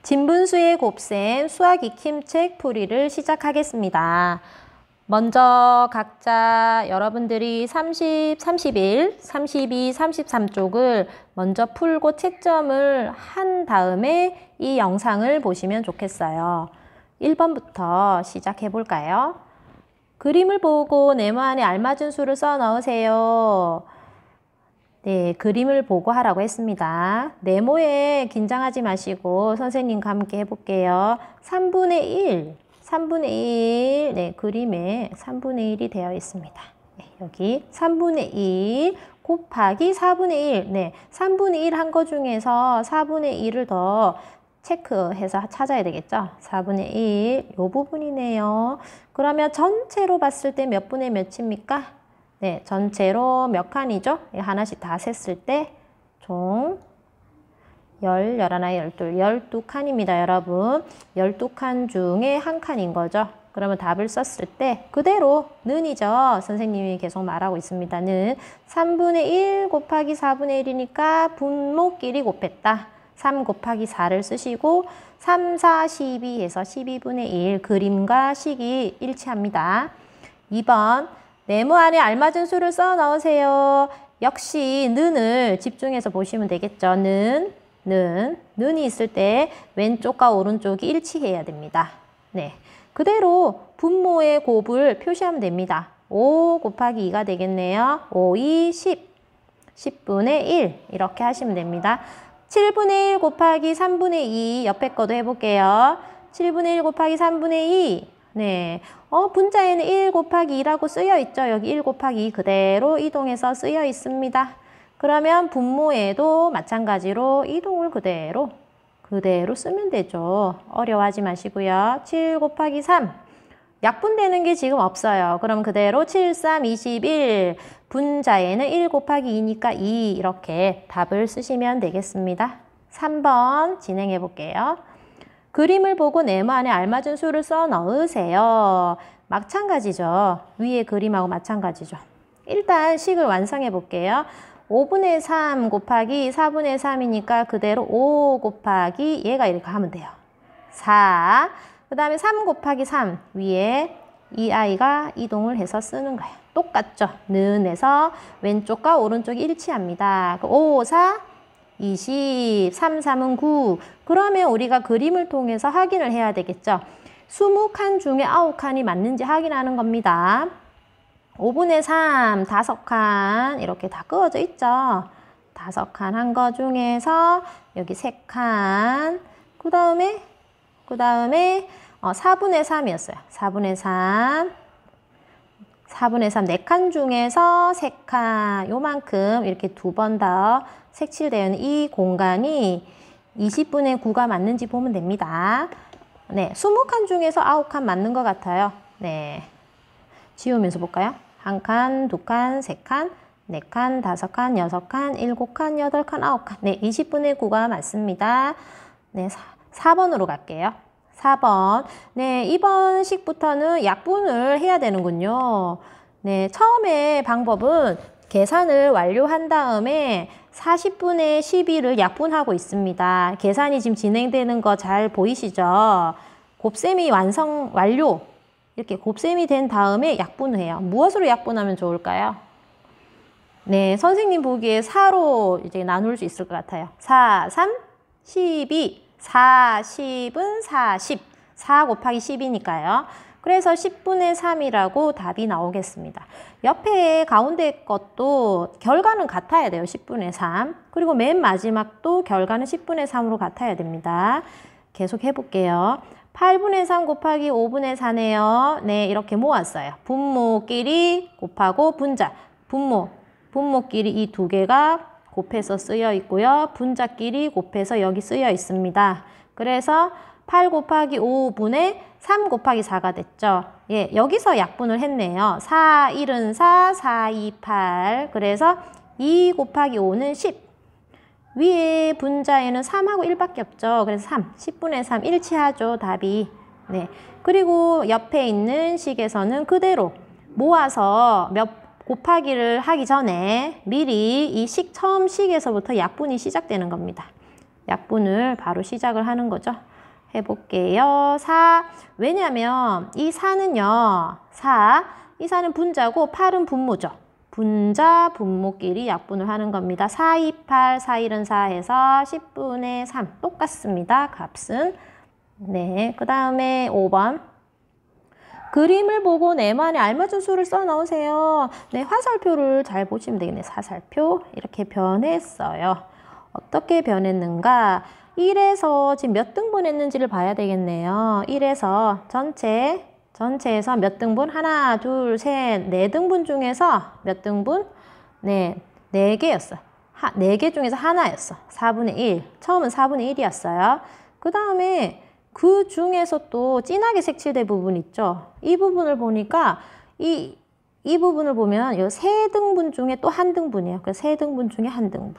진분수의 곱셈 수학 익힘책 풀이를 시작하겠습니다. 먼저 각자 여러분들이 30, 31, 32, 33쪽을 먼저 풀고 채점을 한 다음에 이 영상을 보시면 좋겠어요. 1번부터 시작해 볼까요? 그림을 보고 네모 안에 알맞은 수를 써 넣으세요. 네, 그림을 보고 하라고 했습니다. 네모에 긴장하지 마시고 선생님과 함께 해볼게요. 3분의 1, 네, 그림에 3분의 1이 되어 있습니다. 네, 여기 3분의 1 곱하기 4분의 1, 네, 3분의 1 한 거 중에서 4분의 1을 더 체크해서 찾아야 되겠죠? 4분의 1, 이 부분이네요. 그러면 전체로 봤을 때 몇 분의 몇입니까? 네, 전체로 몇 칸이죠? 하나씩 다 셌을 때 총 11, 12칸입니다, 여러분. 12칸 중에 한 칸인 거죠. 그러면 답을 썼을 때 그대로 는이죠. 선생님이 계속 말하고 있습니다. 는 3분의 1 곱하기 4분의 1이니까 분모끼리 곱했다. 3 곱하기 4를 쓰시고 3, 4, 12 해서 12분의 1 그림과 식이 일치합니다. 2번 네모 안에 알맞은 수를 써 넣으세요. 역시 는을 집중해서 보시면 되겠죠. 는이 있을 때 왼쪽과 오른쪽이 일치해야 됩니다. 네, 그대로 분모의 곱을 표시하면 됩니다. 5 곱하기 2가 되겠네요. 5, 2, 10. 10분의 1 이렇게 하시면 됩니다. 7분의 1 곱하기 3분의 2 옆에 거도 해볼게요. 7분의 1 곱하기 3분의 2 네, 분자에는 1 곱하기 2라고 쓰여 있죠. 여기 1 곱하기 2 그대로 이동해서 쓰여 있습니다. 그러면 분모에도 마찬가지로 이동을 그대로 쓰면 되죠. 어려워하지 마시고요. 7 곱하기 3 약분되는 게 지금 없어요. 그럼 그대로 7, 3, 21 분자에는 1 곱하기 2니까 2 이렇게 답을 쓰시면 되겠습니다. 3번 진행해 볼게요. 그림을 보고 네모 안에 알맞은 수를 써 넣으세요. 마찬가지죠. 위에 그림하고 마찬가지죠. 일단 식을 완성해 볼게요. 5분의 3 곱하기 4분의 3이니까 그대로 5 곱하기 얘가 이렇게 하면 돼요. 4. 그 다음에 3 곱하기 3 위에 이 아이가 이동을 해서 쓰는 거예요. 똑같죠. 는에서 왼쪽과 오른쪽이 일치합니다. 5, 4, 20, 3, 3은 9. 그러면 우리가 그림을 통해서 확인을 해야 되겠죠. 20칸 중에 9칸이 맞는지 확인하는 겁니다. 5분의 3, 5칸 이렇게 다 그어져 있죠. 5칸 한 거 중에서 여기 3칸. 그 다음에 4분의 3이었어요. 4분의 3, 4칸 중에서 3칸 요만큼 이렇게 2번 더 색칠되어 있는 이 공간이 20분의 9가 맞는지 보면 됩니다. 네, 20칸 중에서 9칸 맞는 것 같아요. 네, 지우면서 볼까요? 1칸, 2칸, 3칸, 4칸, 5칸, 6칸, 7칸, 8칸, 9칸. 네, 20분의 9가 맞습니다. 네, 4번으로 갈게요. 4번. 네, 이번 식부터는 약분을 해야 되는군요. 네, 처음에 방법은 계산을 완료한 다음에 40분의 12를 약분하고 있습니다. 계산이 지금 진행되는 거 잘 보이시죠? 곱셈이 완료. 이렇게 곱셈이 된 다음에 약분을 해요. 무엇으로 약분하면 좋을까요? 네, 선생님 보기에 4로 이제 나눌 수 있을 것 같아요. 4, 3, 12. 40은 40. 4 곱하기 10이니까요. 그래서 10분의 3이라고 답이 나오겠습니다. 옆에 가운데 것도 결과는 같아야 돼요. 10분의 3. 그리고 맨 마지막도 결과는 10분의 3으로 같아야 됩니다. 계속 해볼게요. 8분의 3 곱하기 5분의 4네요. 네, 이렇게 모았어요. 분모끼리 곱하고 분자. 분모끼리 이 두 개가 곱해서 쓰여 있고요. 분자끼리 곱해서 여기 쓰여 있습니다. 그래서 8 곱하기 5분의 3 곱하기 4가 됐죠. 예, 여기서 약분을 했네요. 4, 1은 4, 4, 2, 8. 그래서 2 곱하기 5는 10. 위에 분자에는 3하고 1밖에 없죠. 그래서 3, 10분의 3 일치하죠. 답이. 네. 그리고 옆에 있는 식에서는 그대로 모아서 곱하기를 하기 전에 미리 이 처음 식에서부터 약분이 시작되는 겁니다. 약분을 바로 시작을 하는 거죠. 해볼게요. 4. 왜냐면 이 4는요. 4. 이 4는 분자고 8은 분모죠. 분자, 분모끼리 약분을 하는 겁니다. 4, 2, 8, 4, 1은 4 해서 10분의 3 똑같습니다. 값은. 네, 그 다음에 5번. 그림을 보고 네모안에 알맞은 수를 써 넣으세요. 네, 화살표를 잘 보시면 되겠네요. 화살표 이렇게 변했어요. 어떻게 변했는가? 1에서 지금 몇 등분 했는지를 봐야 되겠네요. 1에서 전체에서 몇 등분? 하나, 둘, 셋, 4등분 중에서 몇 등분? 네, 4개였어. 4개 중에서 하나였어. 4분의 1. 처음은 4분의 1이었어요. 그 다음에 그 중에서 또 진하게 색칠된 부분 있죠. 이 부분을 보니까 이 부분을 보면 이 3등분 중에 또 1등분이에요. 그래서 3등분 중에 1등분.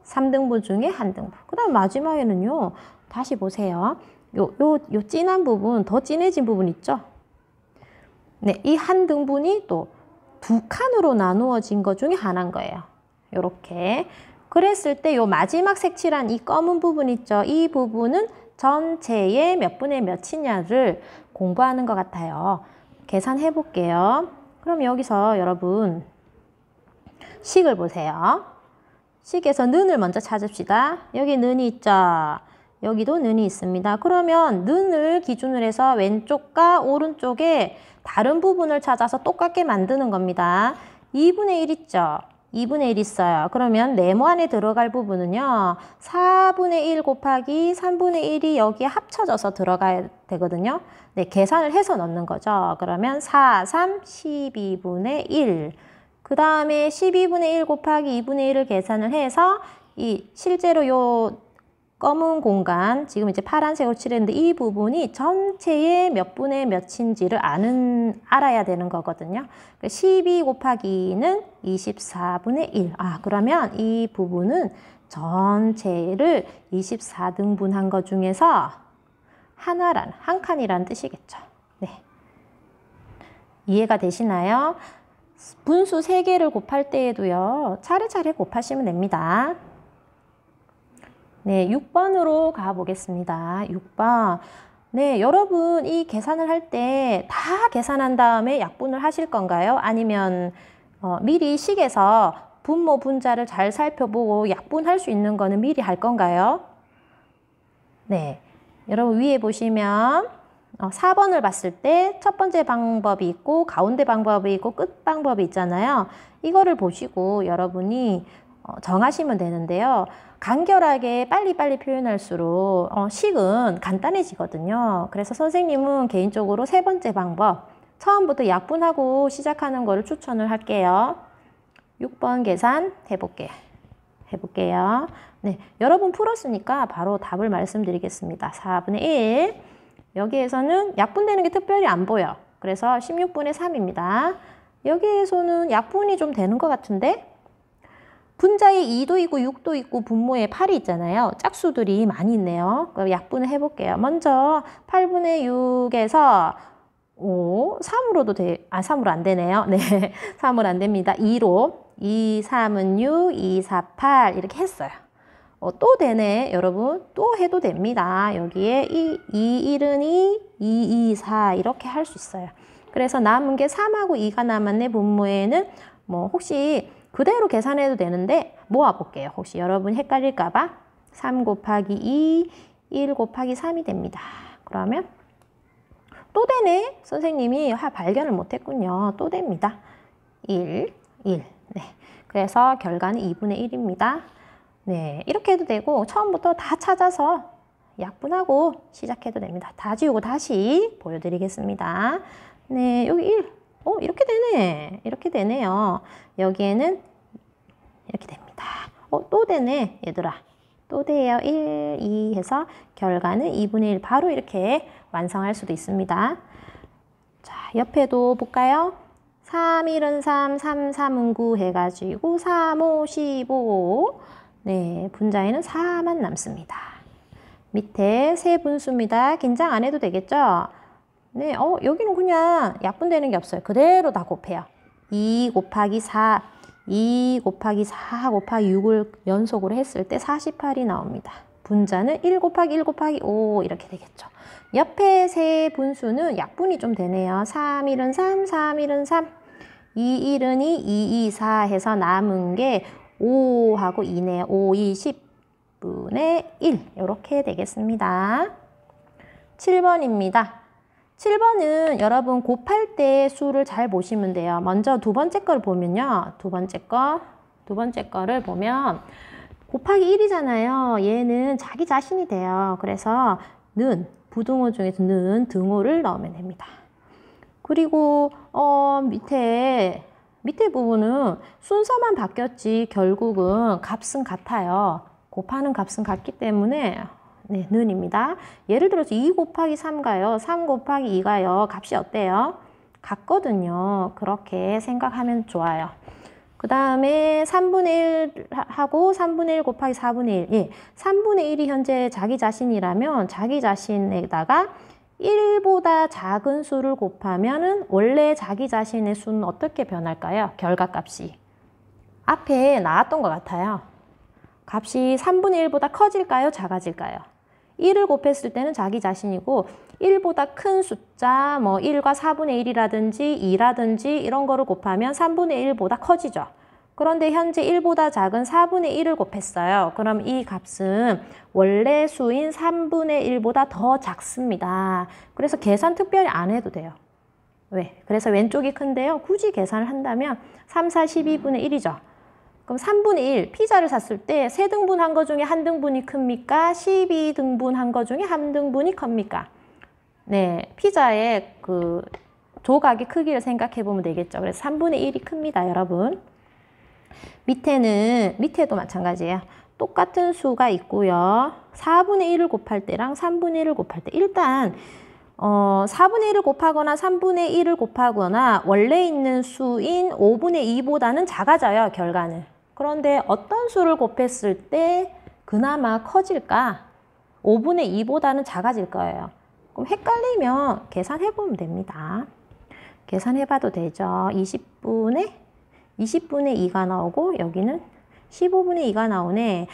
3등분 중에 1등분. 그 다음 마지막에는요. 다시 보세요. 요 진한 부분, 더 진해진 부분 있죠. 네, 이 1등분이 또 2칸으로 나누어진 것 중에 하나인 거예요. 요렇게. 그랬을 때 요 마지막 색칠한 이 검은 부분 있죠. 이 부분은 전체의 몇 분의 몇이냐를 공부하는 것 같아요. 계산해 볼게요. 그럼 여기서 여러분 식을 보세요. 식에서 는을 먼저 찾읍시다. 여기 는이 있죠. 여기도 는이 있습니다. 그러면 는을 기준으로 해서 왼쪽과 오른쪽에 다른 부분을 찾아서 똑같게 만드는 겁니다. 2분의 1 있죠. 2분의 1 있어요. 그러면 네모 안에 들어갈 부분은요. 4분의 1 곱하기 3분의 1이 여기에 합쳐져서 들어가야 되거든요. 네, 계산을 해서 넣는 거죠. 그러면 4, 3, 12분의 1. 그 다음에 12분의 1 곱하기 2분의 1을 계산을 해서 이 실제로 요 검은 공간, 지금 이제 파란색으로 칠했는데 이 부분이 전체의 몇 분의 몇인지를 알아야 되는 거거든요. 12 곱하기 2는 24분의 1. 그러면 이 부분은 전체를 24등분한 것 중에서 한 칸이라는 뜻이겠죠. 네. 이해가 되시나요? 분수 3개를 곱할 때에도요. 차례차례 곱하시면 됩니다. 네, 6번으로 가보겠습니다. 6번. 네, 여러분 이 계산을 할 때 다 계산한 다음에 약분을 하실 건가요? 아니면 미리 식에서 분모 분자를 잘 살펴보고 약분할 수 있는 거는 미리 할 건가요? 네, 여러분 위에 보시면 4번을 봤을 때 첫 번째 방법이 있고 가운데 방법이 있고 끝 방법이 있잖아요. 이거를 보시고 여러분이 정하시면 되는데요. 간결하게 빨리빨리 표현할수록 식은 간단해지거든요. 그래서 선생님은 개인적으로 3번째 방법, 처음부터 약분하고 시작하는 거를 추천을 할게요. 6번 계산 해볼게요. 네, 여러분 풀었으니까 바로 답을 말씀드리겠습니다. 4분의 1. 여기에서는 약분되는 게 특별히 안 보여. 그래서 16분의 3입니다. 여기에서는 약분이 좀 되는 것 같은데? 분자에 2도 있고 6도 있고 분모에 8이 있잖아요. 짝수들이 많이 있네요. 그럼 약분을 해볼게요. 먼저 8분의 6에서 3으로도 3으로 안 되네요. 네, 3으로 안 됩니다. 2로 2, 3은 6, 2, 4, 8 이렇게 했어요. 또 되네, 여러분. 또 해도 됩니다. 여기에 2, 1은 2, 2, 2, 4 이렇게 할 수 있어요. 그래서 남은 게 3하고 2가 남았네. 분모에는 혹시 그대로 계산해도 되는데 모아볼게요. 혹시 여러분 헷갈릴까봐 3 곱하기 2, 1 곱하기 3이 됩니다. 그러면 또 되네. 선생님이 발견을 못했군요. 또 됩니다. 1. 네. 그래서 결과는 2분의 1입니다. 네, 이렇게 해도 되고 처음부터 다 찾아서 약분하고 시작해도 됩니다. 다 지우고 다시 보여드리겠습니다. 네, 여기 1. 이렇게 되네. 이렇게 되네요. 여기에는 이렇게 됩니다. 또 되네, 얘들아. 또 돼요. 1, 2 해서 결과는 2분의 1 바로 이렇게 완성할 수도 있습니다. 자, 옆에도 볼까요? 3, 1은 3, 3, 3은 9 해가지고 3, 5, 15. 네, 분자에는 4만 남습니다. 밑에 세 분수입니다. 긴장 안 해도 되겠죠? 네, 여기는 그냥 약분되는 게 없어요. 그대로 다 곱해요. 2 곱하기 4, 2 곱하기 4 곱하기 6을 연속으로 했을 때 48이 나옵니다. 분자는 1 곱하기 1 곱하기 5 이렇게 되겠죠. 옆에 세 분수는 약분이 좀 되네요. 3, 1은 3, 3, 1은 3, 2, 1은 2, 2, 2, 4 해서 남은 게 5하고 2네요. 5, 2, 10분의 1 이렇게 되겠습니다. 7번입니다. 7번은 여러분 곱할 때 수를 잘 보시면 돼요. 먼저 두 번째 걸 보면요. 두 번째 거를 보면 곱하기 1이잖아요. 얘는 자기 자신이 돼요. 그래서 는, 부등호 중에서 는 등호를 넣으면 됩니다. 그리고 밑에 부분은 순서만 바뀌었지 결국은 값은 같아요. 곱하는 값은 같기 때문에 네, 는입니다. 예를 들어서 2 곱하기 3가요. 3 곱하기 2가요. 값이 어때요? 같거든요. 그렇게 생각하면 좋아요. 그 다음에 3분의 1 하고 3분의 1 곱하기 4분의 1. 예, 3분의 1이 현재 자기 자신이라면 자기 자신에다가 1보다 작은 수를 곱하면은 원래 자기 자신의 수는 어떻게 변할까요? 결과값이. 앞에 나왔던 것 같아요. 값이 3분의 1보다 커질까요? 작아질까요? 1을 곱했을 때는 자기 자신이고 1보다 큰 숫자 뭐 1과 4분의 1이라든지 2라든지 이런 거를 곱하면 3분의 1보다 커지죠. 그런데 현재 1보다 작은 4분의 1을 곱했어요. 그럼 이 값은 원래 수인 3분의 1보다 더 작습니다. 그래서 계산 특별히 안 해도 돼요. 왜? 그래서 왼쪽이 큰데요. 굳이 계산을 한다면 3, 4, 12분의 1이죠. 그럼 3분의 1, 피자를 샀을 때 3등분 한 거 중에 한 등분이 큽니까? 12등분 한 거 중에 한 등분이 큽니까? 네, 피자의 그 조각의 크기를 생각해 보면 되겠죠. 그래서 3분의 1이 큽니다, 여러분. 밑에도 마찬가지예요. 똑같은 수가 있고요. 4분의 1을 곱할 때랑 3분의 1을 곱할 때 일단 4분의 1을 곱하거나 3분의 1을 곱하거나 원래 있는 수인 5분의 2보다는 작아져요, 결과는. 그런데 어떤 수를 곱했을 때 그나마 커질까? 5분의 2보다는 작아질 거예요. 그럼 헷갈리면 계산해보면 됩니다. 계산해봐도 되죠. 20분의 2가 나오고 여기는 15분의 2가 나오네.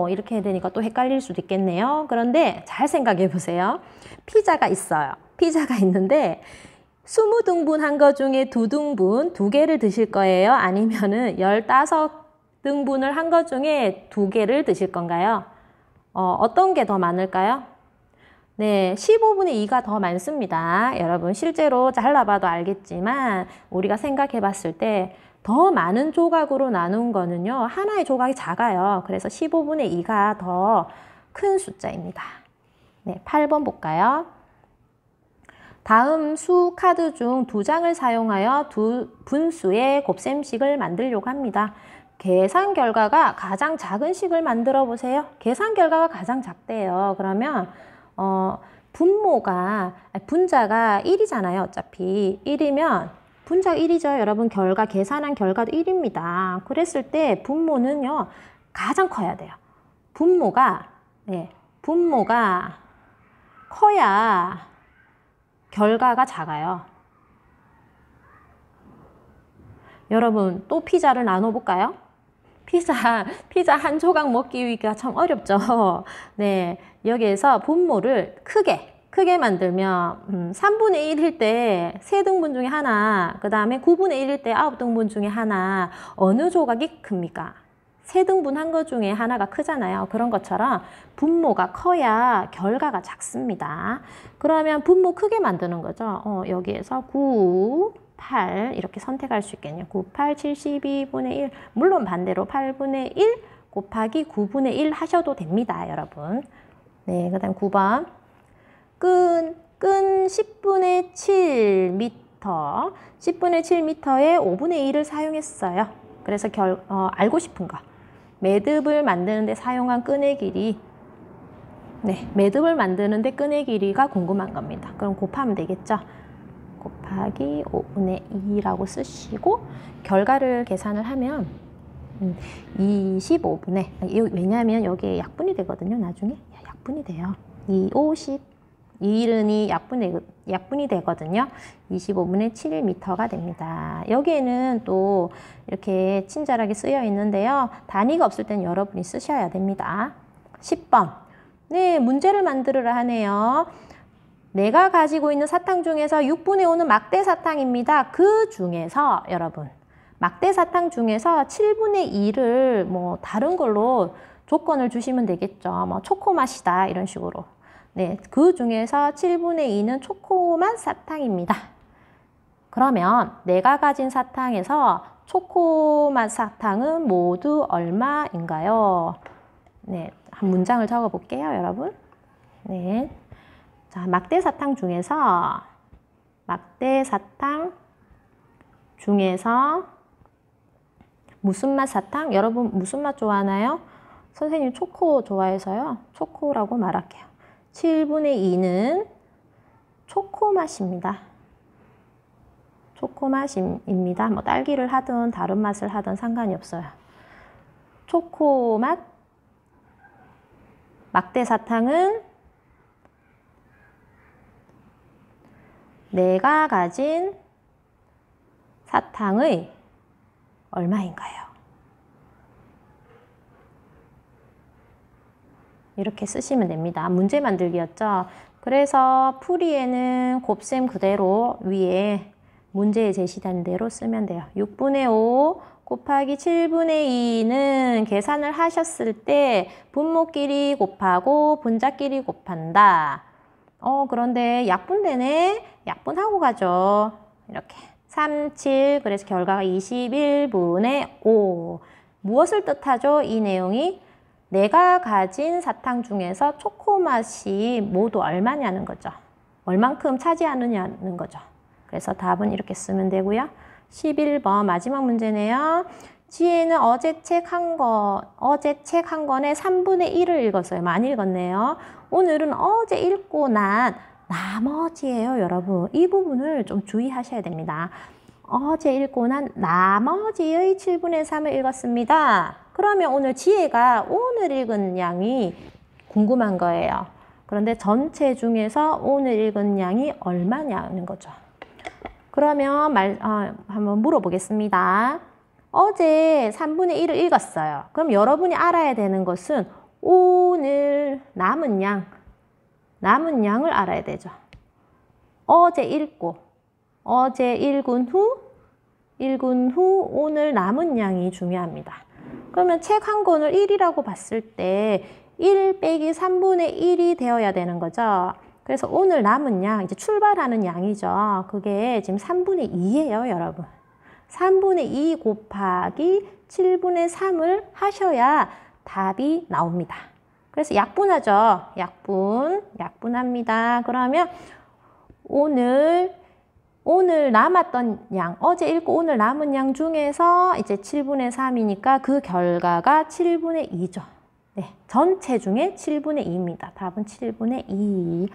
이렇게 되니까 또 헷갈릴 수도 있겠네요. 그런데 잘 생각해 보세요. 피자가 있어요. 피자가 있는데 20등분 한 거 중에 2등분 2개를 드실 거예요? 아니면은 15등분을 한 거 중에 2개를 드실 건가요? 어떤 게 더 많을까요? 네, 15분의 2가 더 많습니다. 여러분 실제로 잘라봐도 알겠지만 우리가 생각해 봤을 때 더 많은 조각으로 나눈 거는요. 하나의 조각이 작아요. 그래서 15분의 2가 더 큰 숫자입니다. 네, 8번 볼까요? 다음 수 카드 중 2장을 사용하여 두 분수의 곱셈식을 만들려고 합니다. 계산 결과가 가장 작은 식을 만들어 보세요. 계산 결과가 가장 작대요. 그러면 분자가 1이잖아요. 어차피 1이면 분자가 1이죠. 여러분 계산한 결과도 1입니다. 그랬을 때 분모는요. 가장 커야 돼요. 분모가 커야 결과가 작아요. 여러분 또 피자를 나눠볼까요? 피자 한 조각 먹기가 참 어렵죠. 네, 여기에서 분모를 크게 만들면 3분의 1일 때 3등분 중에 하나, 그 다음에 9분의 1일 때 9등분 중에 하나, 어느 조각이 큽니까? 3등분 한 것 중에 하나가 크잖아요. 그런 것처럼 분모가 커야 결과가 작습니다. 그러면 분모 크게 만드는 거죠. 여기에서 9, 8 이렇게 선택할 수 있겠네요. 9, 8, 72분의 1. 물론 반대로 8분의 1 곱하기 9분의 1 하셔도 됩니다, 여러분. 네, 그 다음 9번. 끈 10분의 7m. 10분의 7m에 5분의 1을 사용했어요. 그래서 알고 싶은 거. 매듭을 만드는데 사용한 끈의 길이. 네, 매듭을 만드는데 끈의 길이가 궁금한 겁니다. 그럼 곱하면 되겠죠. 곱하기 5분의 2라고 쓰시고 결과를 계산을 하면 25분의 왜냐하면 여기에 약분이 되거든요. 나중에 약분이 돼요. 50 2일은이 약분이 되거든요. 25분의 7m가 됩니다. 여기에는 또 이렇게 친절하게 쓰여 있는데요. 단위가 없을 때는 여러분이 쓰셔야 됩니다. 10번 네, 문제를 만들으라 하네요. 내가 가지고 있는 사탕 중에서 6분의 5는 막대 사탕입니다. 그 중에서 여러분, 막대 사탕 중에서 7분의 2를 뭐 다른 걸로 조건을 주시면 되겠죠. 뭐 초코맛이다 이런 식으로. 네, 그 중에서 7분의 2는 초코맛 사탕입니다. 그러면 내가 가진 사탕에서 초코맛 사탕은 모두 얼마인가요? 네, 한 문장을 적어 볼게요, 여러분. 네. 자, 막대 사탕 중에서 무슨 맛 사탕? 여러분 무슨 맛 좋아하나요? 선생님 초코 좋아해서요. 초코라고 말할게요. 7분의 2는 초코맛입니다. 초코맛입니다. 뭐 딸기를 하든 다른 맛을 하든 상관이 없어요. 초코맛 막대 사탕은 내가 가진 사탕의 얼마인가요? 이렇게 쓰시면 됩니다. 문제 만들기였죠. 그래서 풀이에는 곱셈 그대로 위에 문제에 제시된 대로 쓰면 돼요. 6분의 5 곱하기 7분의 2는 계산을 하셨을 때 분모끼리 곱하고 분자끼리 곱한다. 그런데 약분되네. 약분하고 가죠. 이렇게 3, 7 그래서 결과가 21분의 5. 무엇을 뜻하죠? 이 내용이 내가 가진 사탕 중에서 초코맛이 모두 얼마냐는 거죠. 얼만큼 차지하느냐는 거죠. 그래서 답은 이렇게 쓰면 되고요. 11번 마지막 문제네요. 지혜는 어제 책 한 권에 3분의 1을 읽었어요. 많이 읽었네요. 오늘은 어제 읽고 난 나머지예요, 여러분. 이 부분을 좀 주의하셔야 됩니다. 어제 읽고 난 나머지의 7분의 3을 읽었습니다. 그러면 오늘 지혜가 오늘 읽은 양이 궁금한 거예요. 그런데 전체 중에서 오늘 읽은 양이 얼마냐는 거죠. 그러면 한번 물어보겠습니다. 어제 3분의 1을 읽었어요. 그럼 여러분이 알아야 되는 것은 오늘 남은 양을 알아야 되죠. 어제 읽은 후 오늘 남은 양이 중요합니다. 그러면 책 한 권을 1이라고 봤을 때 1 빼기 3분의 1이 되어야 되는 거죠. 그래서 오늘 남은 양, 이제 출발하는 양이죠. 그게 지금 3분의 2예요, 여러분. 3분의 2 곱하기 7분의 3을 하셔야 답이 나옵니다. 그래서 약분하죠. 약분합니다. 그러면 오늘 남았던 양, 어제 읽고 오늘 남은 양 중에서 이제 7분의 3이니까 그 결과가 7분의 2죠. 네, 전체 중에 7분의 2입니다. 답은 7분의 2.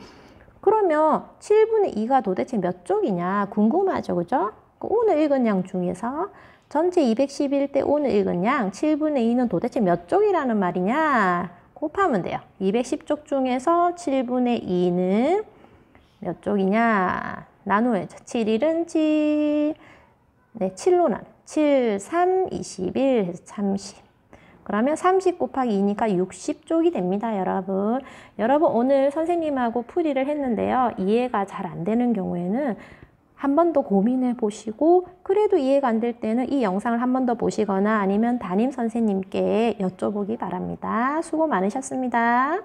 그러면 7분의 2가 도대체 몇 쪽이냐 궁금하죠, 그죠? 오늘 읽은 양 중에서 전체 211 때 오늘 읽은 양 7분의 2는 도대체 몇 쪽이라는 말이냐? 곱하면 돼요. 210쪽 중에서 7분의 2는 몇 쪽이냐? 나누어야죠. 7일은 7, 네, 7로 나눠. 7, 3, 21 해서 30. 그러면 30 곱하기 2니까 60쪽이 됩니다, 여러분. 여러분 오늘 선생님하고 풀이를 했는데요. 이해가 잘 안 되는 경우에는 한 번 더 고민해 보시고 그래도 이해가 안 될 때는 이 영상을 한 번 더 보시거나 아니면 담임 선생님께 여쭤보기 바랍니다. 수고 많으셨습니다.